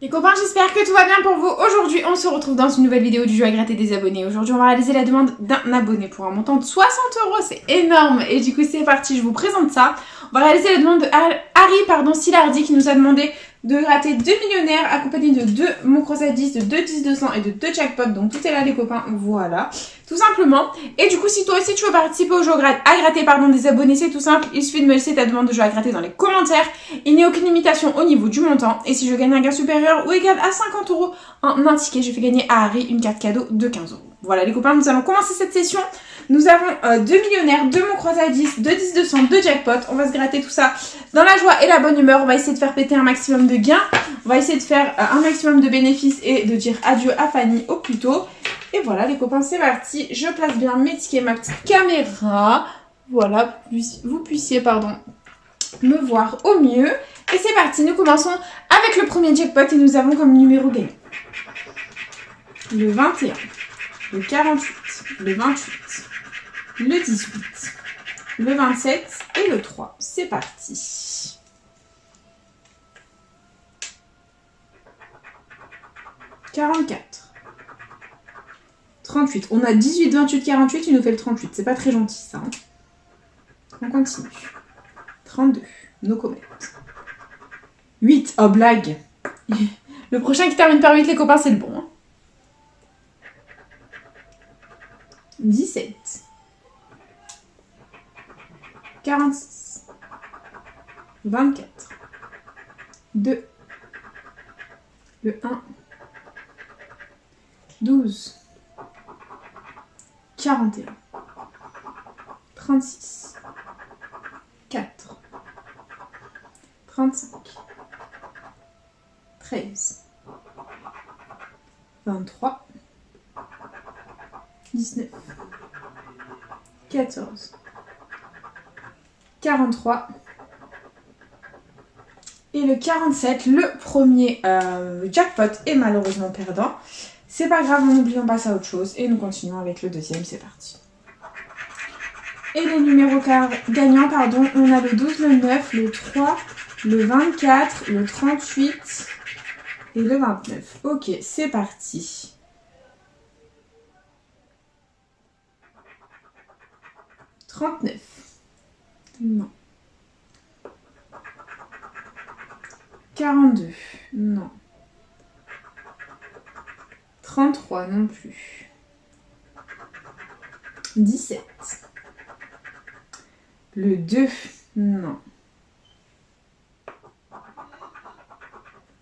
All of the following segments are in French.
Les copains, j'espère que tout va bien pour vous. Aujourd'hui, on se retrouve dans une nouvelle vidéo du jeu à gratter des abonnés. Aujourd'hui, on va réaliser la demande d'un abonné pour un montant de 60 €. C'est énorme. Et du coup, c'est parti, je vous présente ça. On va réaliser la demande de Harry Silardi qui nous a demandé de gratter 2 millionnaires accompagnés de 2 Mocros à 10, de 2 10 200 et de 2 jackpots. Donc tout est là les copains, voilà, tout simplement. Et du coup, si toi aussi tu veux participer au jeu à gratter des abonnés, c'est tout simple. Il suffit de me laisser ta demande de jeu à gratter dans les commentaires. Il n'y a aucune limitation au niveau du montant. Et si je gagne un gain supérieur ou égal à 50 € en un ticket, je fais gagner à Harry une carte cadeau de 15 €. Voilà les copains, nous allons commencer cette session. Nous avons 2 millionnaires, 2 Mocros à 10, 2 10 200, 2 jackpots. On va se gratter tout ça dans la joie et la bonne humeur. On va essayer de faire péter un maximum de gains. On va essayer de faire un maximum de bénéfices et de dire adieu à Fanny au plus tôt. Et voilà les copains, c'est parti. Je place bien mes tickets, ma petite caméra. Voilà, vous puissiez me voir au mieux. Et c'est parti, nous commençons avec le premier jackpot et nous avons comme numéro gagnant le 21, le 48, le 28, le 18, le 27 et le 3. C'est parti. « 44. 38. On a 18, 28, 48. Il nous fait le 38. C'est pas très gentil, ça. Hein. On continue. 32. No comment. 8. Oh, blague. Le prochain qui termine par 8, les copains, c'est le bon. Hein. 17. 46. 24. 2. Le 1. 12. 41. 36. 4. 35. 13. 23. 19. 14. 43. Et le 47, le premier jackpot est malheureusement perdant. C'est pas grave, n'oublions pas ça autre chose. Et nous continuons avec le deuxième, c'est parti. Et les numéros gagnants, on a le 12, le 9, le 3, le 24, le 38 et le 29. Ok, c'est parti. « 39. Non. 42. Non. 33 non plus. 17. Le 2. Non.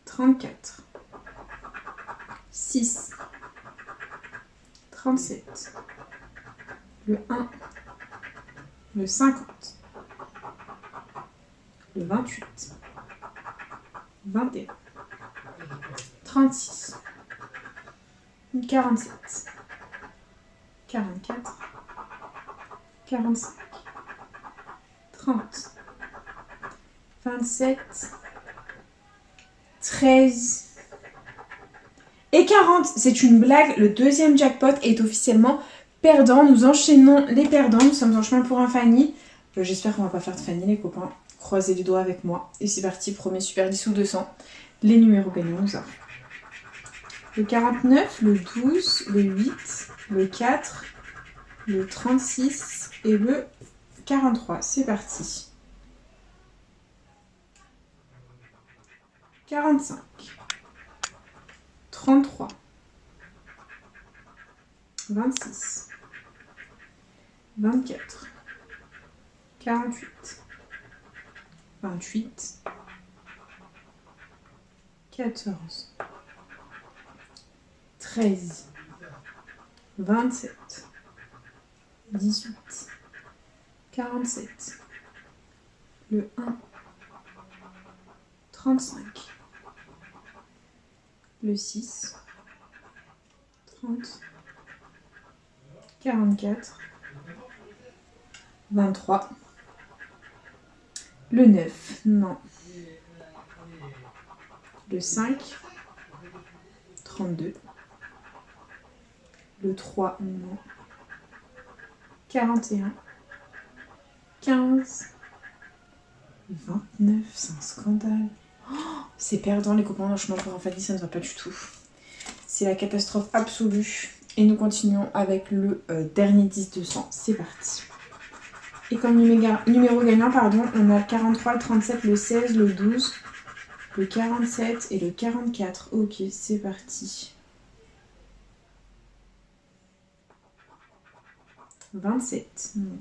34. 6. 37. Le 1. Le 50. Le 28. 21. 36. 47. 44. 45. 30. 27. 13. Et 40. C'est une blague. Le deuxième jackpot est officiellement perdant. Nous enchaînons les perdants. Nous sommes en chemin pour un Fanny. J'espère qu'on va pas faire de Fanny les copains. Croisez les doigts avec moi. Et c'est parti. Premier super 10 ou 200. Les numéros gagnants nous avons le 49, le 12, le 8, le 4, le 36 et le 43. C'est parti. 45, 33, 26, 24, 48, 28, 14, 13, 27, 18, 47, le 1, 35, le 6, 30, 44, 23, le 9, non, le 5, 32, le 3, non, 41, 15, 29, c'est un scandale. Oh, C'est perdant les copains, franchement pour un famille ça ne va pas du tout. C'est la catastrophe absolue. Et nous continuons avec le dernier 10-200. C'est parti. Et comme numéro gagnant, pardon, on a le 43, le 37, le 16, le 12, le 47 et le 44. Ok, c'est parti. 27. Non.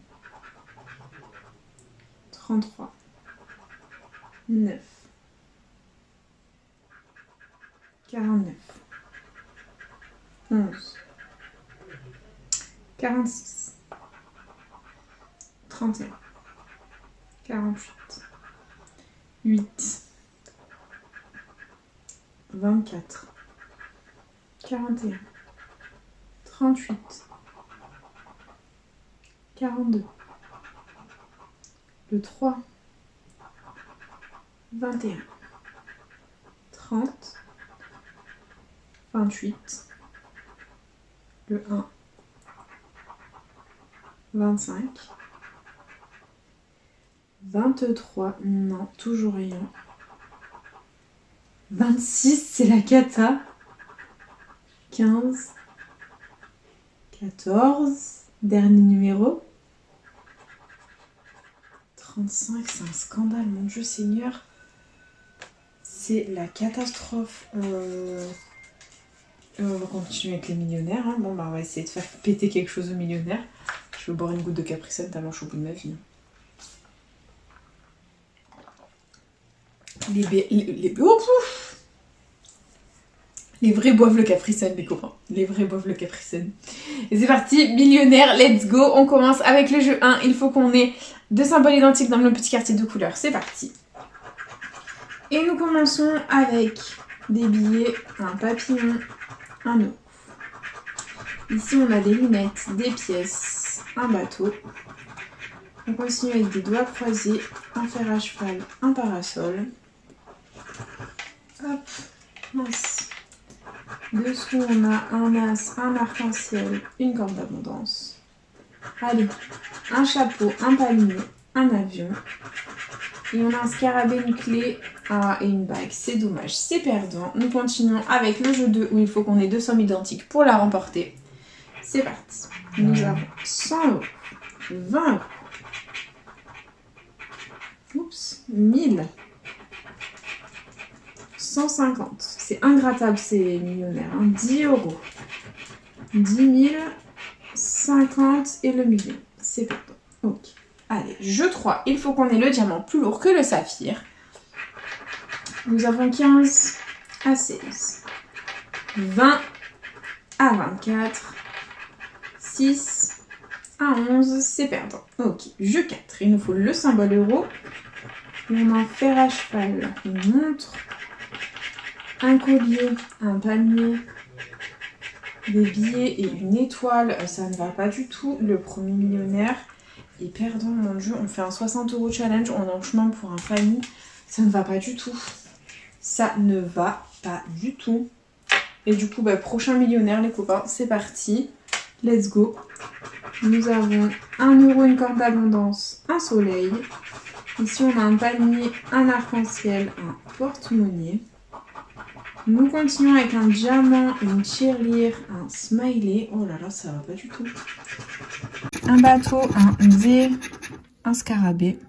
33. 9. 49. 11. 46. 31. 48. 8. 24. 41. 38. 42. Le 3. 21. 30. 28. Le 1. 25. 23. Non, toujours rien. 26, c'est la cata. 15. 14. Dernier numéro. 35, c'est un scandale, mon Dieu Seigneur. C'est la catastrophe. On va continuer avec les millionnaires. Hein. Bon, bah, on va essayer de faire péter quelque chose aux millionnaires. Je vais boire une goutte de Capri Sun tellement je suis au bout de ma vie. Les vrais boivent le Capri Sun, les copains. Les vrais boivent le Capri Sun. Et c'est parti, millionnaire, let's go. On commence avec le jeu 1. Il faut qu'on ait 2 symboles identiques dans le petit quartier de couleurs. C'est parti. Et nous commençons avec des billets, un papillon, un eau. Ici, on a des lunettes, des pièces, un bateau. On continue avec des doigts croisés, un fer à cheval, un parasol. Hop, mince. Dessous, on a un as, un arc-en-ciel, une corde d'abondance. Allez, un chapeau, un palmier, un avion. Et on a un scarabée, une clé et une bague. C'est dommage, c'est perdant. Nous continuons avec le jeu 2 où il faut qu'on ait 2 sommes identiques pour la remporter. C'est parti. Nous avons 100 euros, 20 euros. Oups, 1000. 150. C'est ingrattable ces millionnaires. Hein. 10 euros. 10 000. 50 et le million. C'est perdant. Ok. Allez, jeu 3. Il faut qu'on ait le diamant plus lourd que le saphir. Nous avons 15 à 16. 20 à 24. 6 à 11. C'est perdant. Ok. Jeu 4. Il nous faut le symbole euro. On a un fer à cheval, une montre, un collier, un palmier, des billets et une étoile. Ça ne va pas du tout. Le premier millionnaire est perdant, mon Dieu. On fait un 60 € challenge. On est en chemin pour un famille. Ça ne va pas du tout. Ça ne va pas du tout. Et du coup, prochain millionnaire, les copains. C'est parti. Let's go. Nous avons 1 euro, une corde d'abondance, un soleil. Ici, on a un palmier, un arc-en-ciel, un porte-monnaie. Nous continuons avec un diamant, une tirelire, un smiley. Oh là là, ça va pas du tout. Un bateau, un dé, un scarabée.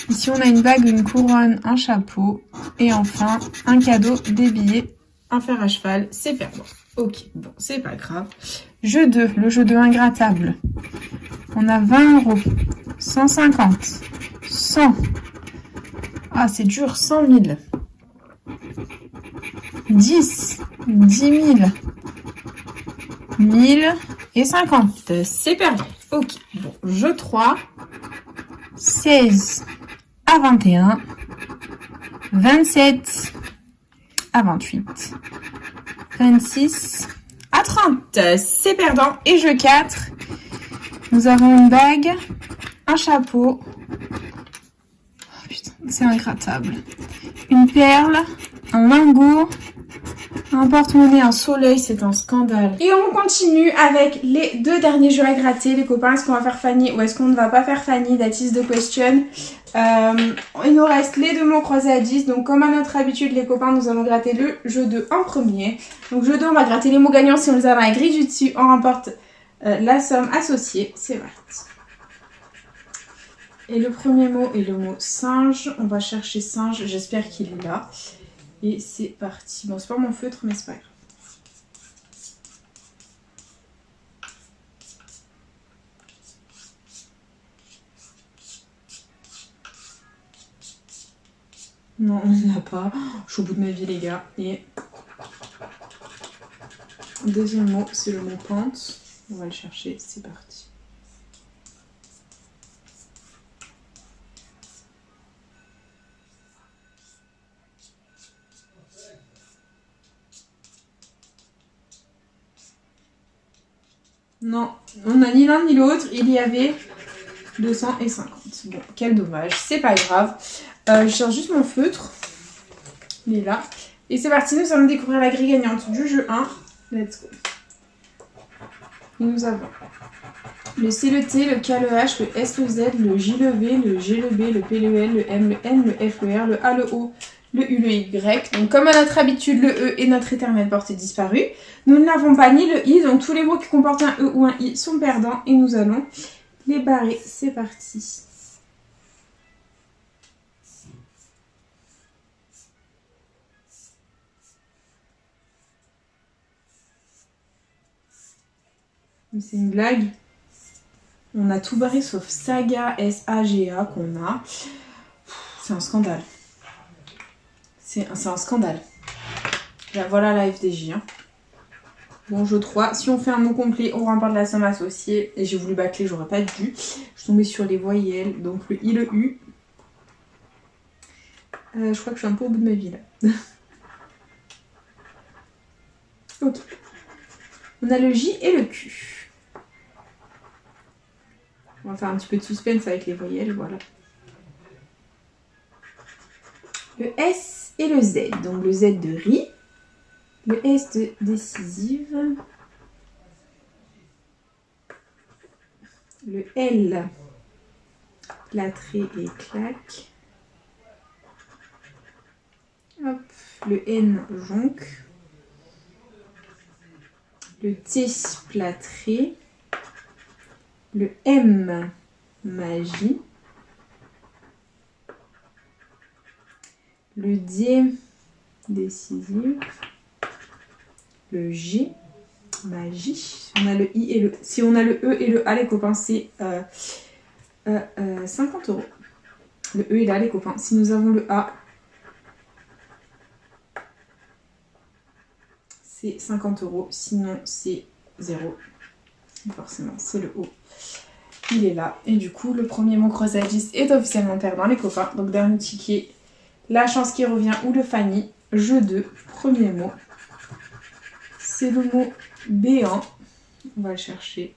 Ici, on a une bague, une couronne, un chapeau. Et enfin, un cadeau, des billets, un fer à cheval. C'est perdant. Ok, bon, c'est pas grave. Jeu 2, le jeu de ingrattable. On a 20 euros, 150, 100. Ah, c'est dur, 100 000. 10, 10 000, 1000 et 50. C'est perdu. Ok, bon, jeu 3, 16 à 21, 27 à 28, 26 à 30. C'est perdant. Et jeu 4, nous avons une bague, un chapeau. Oh putain, c'est ingrattable. Une perle, un lingot, Un porte-monnaie, un soleil, c'est un scandale. Et on continue avec les deux derniers jeux à gratter. Les copains, est-ce qu'on va faire Fanny ou est-ce qu'on ne va pas faire Fanny? That is the question. Il nous reste les deux mots croisés à 10. Donc comme à notre habitude, les copains, nous allons gratter le jeu 2 en premier. Donc jeu 2, on va gratter les mots gagnants. Si on les a dans la grille du dessus, on remporte la somme associée. C'est parti. Et le premier mot est le mot singe. On va chercher singe. J'espère qu'il est là. Et c'est parti. Bon, c'est pas mon feutre, mais c'est pas grave. Non, on ne l'a pas. Je suis au bout de ma vie, les gars. Et deuxième mot, c'est le mot pente. On va le chercher. C'est parti. Non, on n'a ni l'un ni l'autre. Il y avait 250. Bon, quel dommage. C'est pas grave. Je cherche juste mon feutre. Il est là. Et c'est parti. Nous allons découvrir la grille gagnante du jeu 1. Let's go. Et nous avons le C, le T, le K, le H, le S, le Z, le J, le V, le G, le B, le P, le L, le M, le N, le F, le R, le A, le O, le U, le Y. Donc comme à notre habitude, le E et notre éternelle portée disparue. Nous n'avons pas ni le I, donc tous les mots qui comportent un E ou un I sont perdants. Et nous allons les barrer. C'est parti. C'est une blague. On a tout barré sauf Saga, S-A-G-A qu'on a. C'est un scandale. C'est un scandale. Là, voilà la FDJ. Hein. Bon, jeu 3. Si on fait un mot complet, on remporte la somme associée. Et j'ai voulu bâcler, j'aurais pas dû. Je suis tombée sur les voyelles. Donc le I, le U. Je crois que je suis un peu au bout de ma vie là. Ok. On a le J et le Q. On va faire un petit peu de suspense avec les voyelles, voilà. Le S et le Z. Donc le Z de riz. Le S de décisive. Le L, plâtré et claque. Hop. Le N, jonc. Le T, plâtré. Le M, magie. Le D, décisive. Le G, magie. On a le I et le... Si on a le E et le A, les copains, c'est 50 €. Le E est là, les copains. Si nous avons le A, c'est 50 €. Sinon, c'est 0. Forcément, c'est le O. Il est là. Et du coup, le premier mot croisé à 10 est officiellement perdant, les copains. Donc, dernier ticket. La chance qui revient ou le Fanny. Jeu 2. Premier mot. C'est le mot béant. On va le chercher.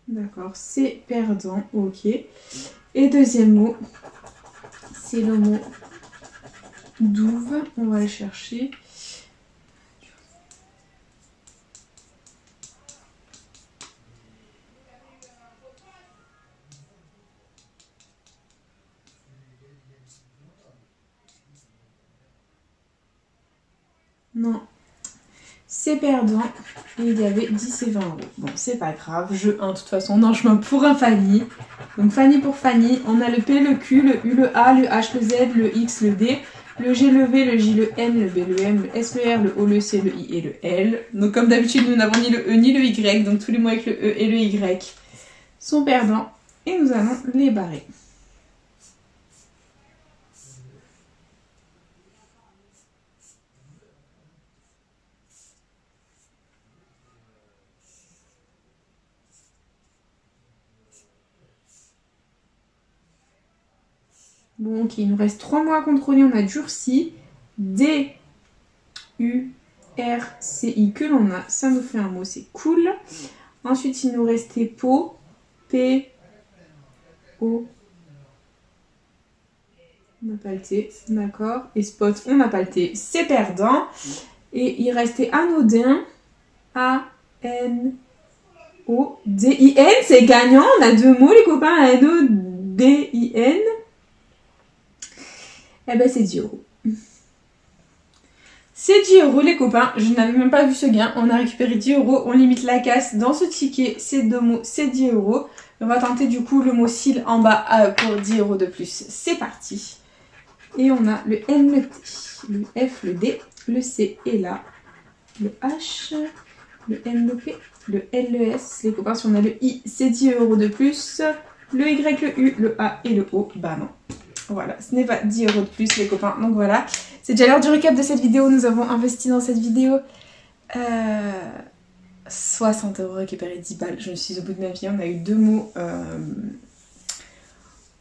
D'accord, c'est perdant, ok. Et deuxième mot, c'est le mot douve. On va le chercher. Non, c'est perdant. Et il y avait 10 et 20 €. Bon, c'est pas grave. Jeu 1, de toute façon, on en chemin pour un Fanny. Donc Fanny pour Fanny. On a le P, le Q, le U, le A, le H, le Z, le X, le D, le G, le V, le J, le N, le B, le M, le S, le R, le O, le C, le I et le L. Donc comme d'habitude, nous n'avons ni le E ni le Y. Donc tous les mots avec le E et le Y sont perdants. Et nous allons les barrer. Bon, ok, il nous reste 3 mots à contrôler. On a durci, D, U, RCI que l'on a. Ça nous fait un mot, c'est cool. Ensuite, il nous restait pot. P. O. On n'a pas le T, d'accord. Et spot, on n'a pas le T, c'est perdant. Et il restait anodin. A-N. O-D-I-N, c'est gagnant. On a deux mots, les copains. A-N-O-D-I-N. Eh ben, c'est 10 euros. C'est 10 euros, les copains. Je n'avais même pas vu ce gain. On a récupéré 10 euros. On limite la casse dans ce ticket. Ces deux mots, c'est 10 euros. On va tenter du coup le mot cil en bas pour 10 euros de plus. C'est parti. Et on a le N, le T, le F, le D, le C est là. Le H, le N, le P, le L, le S. Les copains, si on a le I, c'est 10 euros de plus. Le Y, le U, le A et le O, bah non. Voilà, ce n'est pas 10 euros de plus, les copains. Donc voilà, c'est déjà l'heure du recap de cette vidéo. Nous avons investi dans cette vidéo 60 euros, récupéré 10 balles. Je me suis au bout de ma vie. On a eu deux mots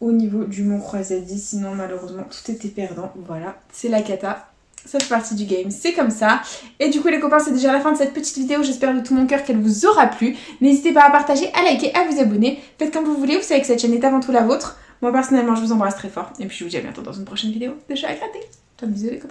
au niveau du mot croisé 10. Sinon, malheureusement, tout était perdant. Voilà, c'est la cata. Ça fait partie du game, c'est comme ça. Et du coup les copains, c'est déjà la fin de cette petite vidéo. J'espère de tout mon cœur qu'elle vous aura plu. N'hésitez pas à partager, à liker, à vous abonner. Faites comme vous voulez, vous savez que cette chaîne est avant tout la vôtre. Moi personnellement, je vous embrasse très fort. Et puis je vous dis à bientôt dans une prochaine vidéo de Jeux à gratter. Ciao, bisous les copains.